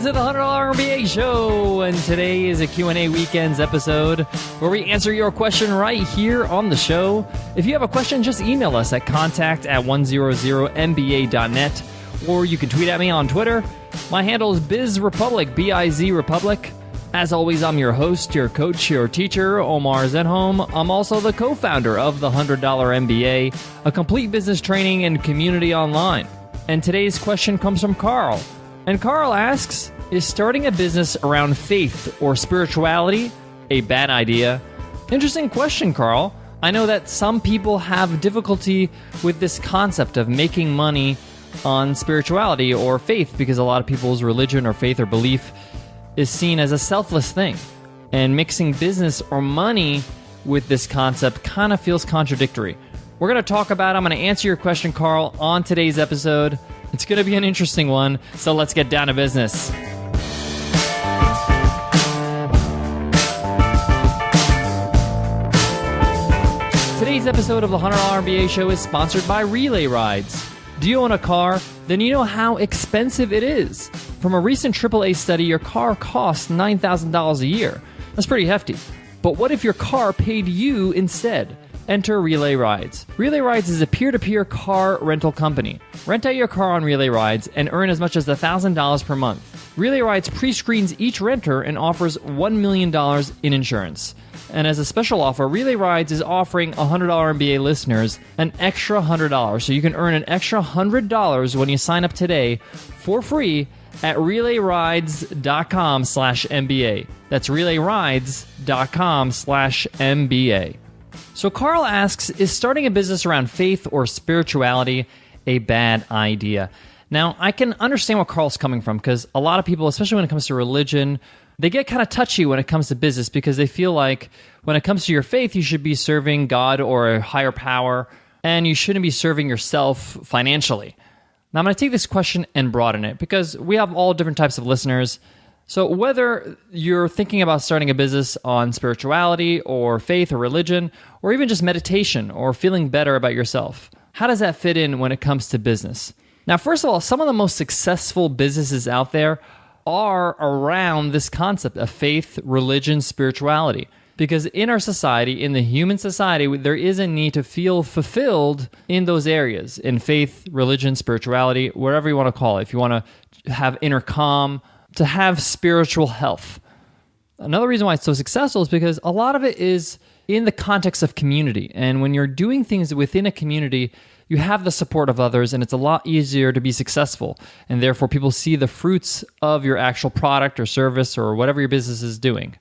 Welcome to the $100 MBA Show, and today is a Q&A Weekends episode where we answer your question right here on the show. If you have a question, just email us at contact@100mba.net, or you can tweet at me on Twitter. My handle is BizRepublic, B-I-Z Republic. As always, I'm your host, your coach, your teacher, Omar Zenhom. I'm also the co-founder of the $100 MBA, a complete business training and community online. And today's question comes from Carl. And Carl asks, is starting a business around faith or spirituality a bad idea? Interesting question, Carl. I know that some people have difficulty with this concept of making money on spirituality or faith because a lot of people's religion or faith or belief is seen as a selfless thing. And mixing business or money with this concept kind of feels contradictory. We're going to talk about it. I'm going to answer your question, Carl, on today's episode. It's going to be an interesting one, so let's get down to business. Today's episode of the $100 MBA Show is sponsored by Relay Rides. Do you own a car? Then you know how expensive it is. From a recent AAA study, your car costs $9,000 a year. That's pretty hefty. But what if your car paid you instead? Enter Relay Rides. Relay Rides is a peer-to-peer car rental company. Rent out your car on Relay Rides and earn as much as $1,000 per month. Relay Rides pre-screens each renter and offers $1 million in insurance. And as a special offer, Relay Rides is offering $100 MBA listeners an extra $100. So you can earn an extra $100 when you sign up today for free at relayrides.com/MBA. That's relayrides.com/MBA. So Carl asks, is starting a business around faith or spirituality a bad idea? Now, I can understand where Carl's coming from because a lot of people, especially when it comes to religion, they get kind of touchy when it comes to business because they feel like when it comes to your faith, you should be serving God or a higher power, and you shouldn't be serving yourself financially. Now, I'm going to take this question and broaden it because we have all different types of listeners. So whether you're thinking about starting a business on spirituality or faith or religion, or even just meditation or feeling better about yourself, how does that fit in when it comes to business? Now, first of all, some of the most successful businesses out there are around this concept of faith, religion, spirituality. Because in our society, in the human society, there is a need to feel fulfilled in those areas, in faith, religion, spirituality, whatever you want to call it. If you want to have inner calm, to have spiritual health. Another reason why it's so successful is because a lot of it is in the context of community. And when you're doing things within a community, you have the support of others, and it's a lot easier to be successful. And therefore, people see the fruits of your actual product or service or whatever your business is doing.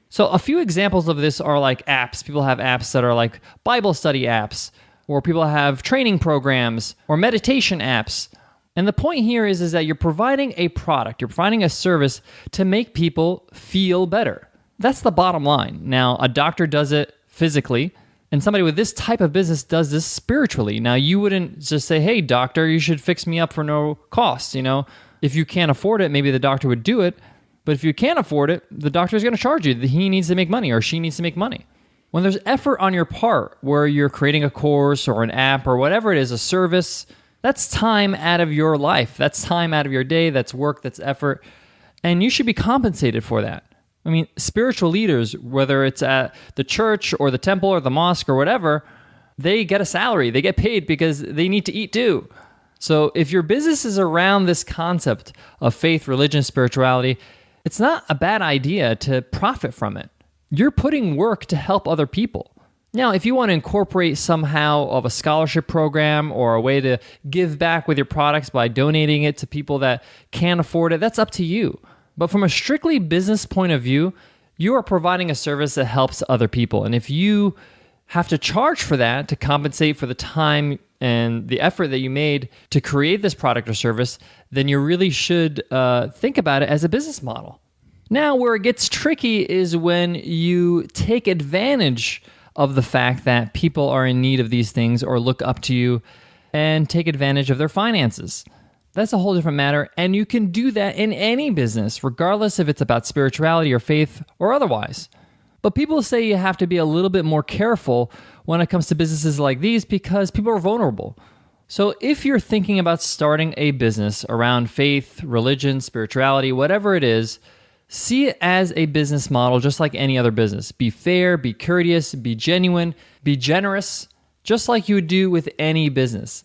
So a few examples of this are like apps. People have apps that are like Bible study apps, or people have training programs or meditation apps. And the point here is that you're providing a product, you're providing a service to make people feel better. That's the bottom line. Now, a doctor does it physically, and somebody with this type of business does this spiritually. Now, you wouldn't just say, hey, doctor, you should fix me up for no cost. You know, if you can't afford it, maybe the doctor would do it. But if you can't afford it, the doctor is going to charge you. He needs to make money or she needs to make money. When there's effort on your part where you're creating a course or an app or whatever it is, a service, that's time out of your life. That's time out of your day. That's work. That's effort. And you should be compensated for that. I mean, spiritual leaders, whether it's at the church or the temple or the mosque or whatever, they get a salary. They get paid because they need to eat too. So if your business is around this concept of faith, religion, spirituality, it's not a bad idea to profit from it. You're putting work to help other people. Now, if you want to incorporate somehow of a scholarship program or a way to give back with your products by donating it to people that can't afford it, that's up to you. But from a strictly business point of view, you are providing a service that helps other people. And if you have to charge for that to compensate for the time and the effort that you made to create this product or service, then you really should think about it as a business model. Now, where it gets tricky is when you take advantage of the fact that people are in need of these things or look up to you and take advantage of their finances. That's a whole different matter, and you can do that in any business, regardless if it's about spirituality or faith or otherwise. But people say you have to be a little bit more careful when it comes to businesses like these because people are vulnerable. So if you're thinking about starting a business around faith, religion, spirituality, whatever it is, see it as a business model just like any other business. Be fair, be courteous, be genuine, be generous, just like you would do with any business.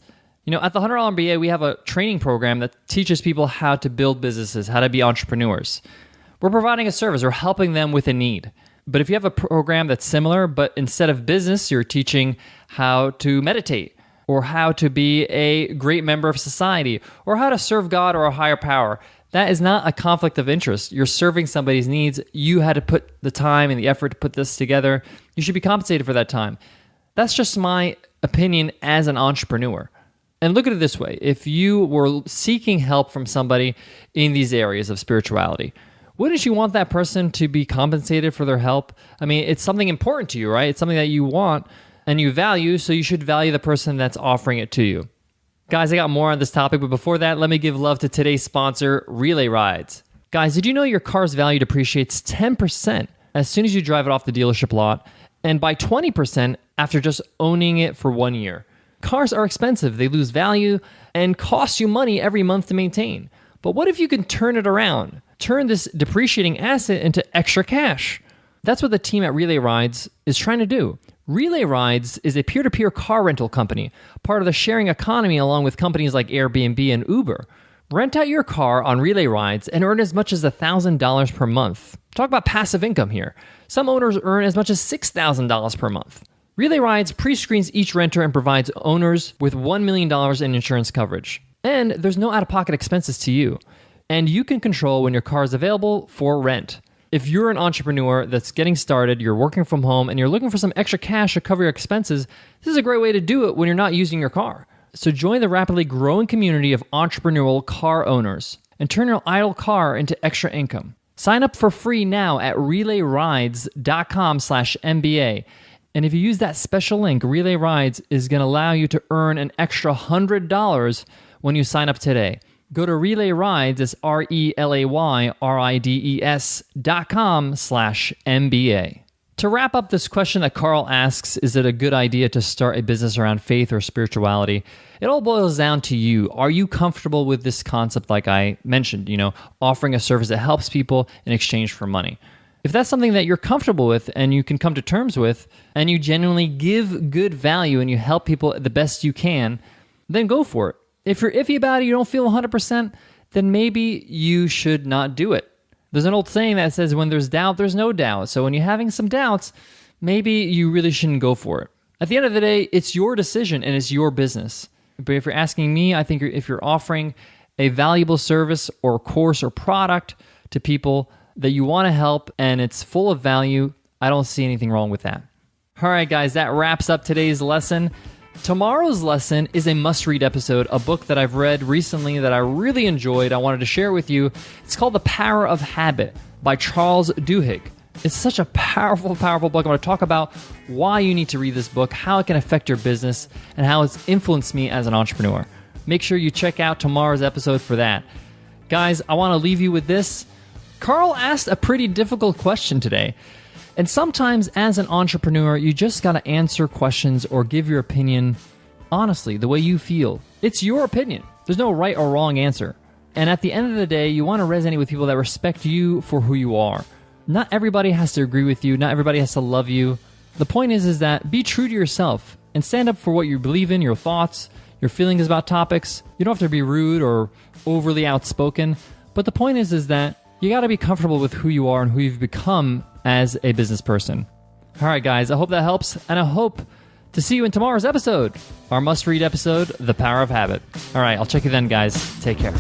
At the $100 MBA, we have a training program that teaches people how to build businesses, how to be entrepreneurs. We're providing a service. We're helping them with a need. But if you have a program that's similar, but instead of business, you're teaching how to meditate, or how to be a great member of society, or how to serve God or a higher power, that is not a conflict of interest. You're serving somebody's needs. You had to put the time and the effort to put this together. You should be compensated for that time. That's just my opinion as an entrepreneur. And look at it this way. If you were seeking help from somebody in these areas of spirituality, wouldn't you want that person to be compensated for their help? I mean, it's something important to you, right? It's something that you want and you value, so you should value the person that's offering it to you. Guys, I got more on this topic, but before that, let me give love to today's sponsor, Relay Rides. Guys, did you know your car's value depreciates 10% as soon as you drive it off the dealership lot, and by 20% after just owning it for 1 year? Cars are expensive, they lose value, and cost you money every month to maintain. But what if you can turn it around? Turn this depreciating asset into extra cash. That's what the team at Relay Rides is trying to do. Relay Rides is a peer-to-peer car rental company, part of the sharing economy along with companies like Airbnb and Uber. Rent out your car on Relay Rides and earn as much as $1,000 per month. Talk about passive income here. Some owners earn as much as $6,000 per month. Relay Rides pre-screens each renter and provides owners with $1 million in insurance coverage. And there's no out-of-pocket expenses to you. And you can control when your car is available for rent. If you're an entrepreneur that's getting started, you're working from home, and you're looking for some extra cash to cover your expenses, this is a great way to do it when you're not using your car. So join the rapidly growing community of entrepreneurial car owners and turn your idle car into extra income. Sign up for free now at relayrides.com/MBA. And if you use that special link, Relay Rides is going to allow you to earn an extra $100 when you sign up today. Go to Relay Rides, it's RELAYRIDES.com/MBA. To wrap up this question that Carl asks, is it a good idea to start a business around faith or spirituality? It all boils down to you. Are you comfortable with this concept like I mentioned, offering a service that helps people in exchange for money? If that's something that you're comfortable with and you can come to terms with, and you genuinely give good value and you help people the best you can, then go for it. If you're iffy about it, you don't feel 100%, then maybe you should not do it. There's an old saying that says when there's doubt, there's no doubt. So when you're having some doubts, maybe you really shouldn't go for it. At the end of the day, it's your decision and it's your business. But if you're asking me, I think if you're offering a valuable service or course or product to people that you want to help and it's full of value, I don't see anything wrong with that. All right, guys, that wraps up today's lesson. Tomorrow's lesson is a must-read episode, a book that I've read recently that I really enjoyed. I wanted to share with you. It's called The Power of Habit by Charles Duhigg. It's such a powerful, powerful book. I want to talk about why you need to read this book, how it can affect your business, and how it's influenced me as an entrepreneur. Make sure you check out tomorrow's episode for that. Guys, I want to leave you with this. Carl asked a pretty difficult question today. And sometimes as an entrepreneur, you just got to answer questions or give your opinion honestly, the way you feel. It's your opinion. There's no right or wrong answer. And at the end of the day, you want to resonate with people that respect you for who you are. Not everybody has to agree with you. Not everybody has to love you. The point is that be true to yourself and stand up for what you believe in, your thoughts, your feelings about topics. You don't have to be rude or overly outspoken. But the point is that you got to be comfortable with who you are and who you've become as a business person. All right, guys, I hope that helps, and I hope to see you in tomorrow's episode, our must-read episode, The Power of Habit. All right, I'll check you then, guys. Take care.